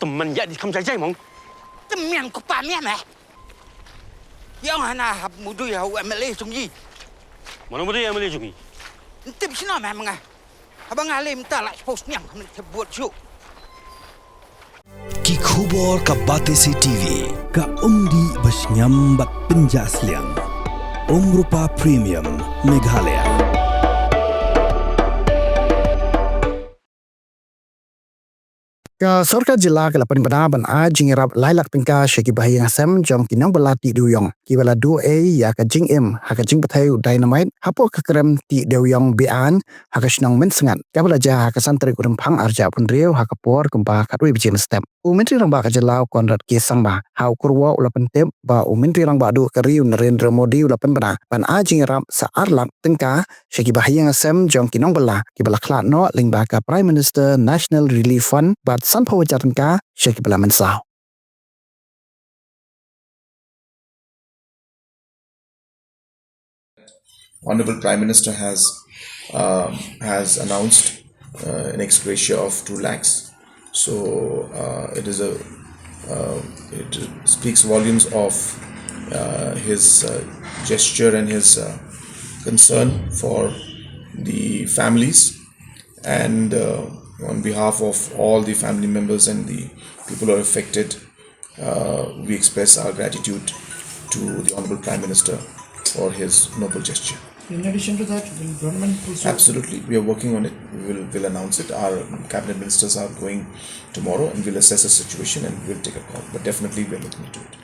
teman ya di kamsai jai mong. Teman ko pa miya meh. Yang hana hab mudu ya u MLA sungji. Mana muda yang boleh jungi? Tip sino meh mga. Abang alim ta la post nyang buat show. Ki khubor ka bate si TV ka umdi bas nyambak penjaslian. Rupa Premium Meghalaya. Ka Sorkar Jila ke Pynbna ban jingirap lailak pingka syaki bahaya ngasem jom kinang belati Dewïong. Ki bala du ya ka jing ha ka jing pathayu dynamite hapo ka krem ti Dewïong bian ha ka snang men sengat. Ka bala ja ha ka santri kurang phang arja pun riu ha ka por kumpa ka dui bijim step. Menteri rang ba ka jelau konrat ki sang ba. Ha kurwa ula pentep ba Menteri rang ba du ka riu Narendra Modi ula Pynbna ban jingirap sa arlak tengka syaki bahaya ngasem jom kinang bela ki bala klat no ling ba ka Prime Minister National Relief Fund bat san pawajaran ka syaki bala mensau. Honorable Prime Minister has announced an ex gratia of 2 lakhs. So it speaks volumes of his gesture and his concern for the families, and on behalf of all the family members and the people who are affected, we express our gratitude to the Honorable Prime Minister for his noble gesture. In addition to that, will government also... Absolutely, we are working on it. We'll announce it. Our cabinet ministers are going tomorrow, and we'll assess the situation and we'll take a call. But definitely, we're looking into it.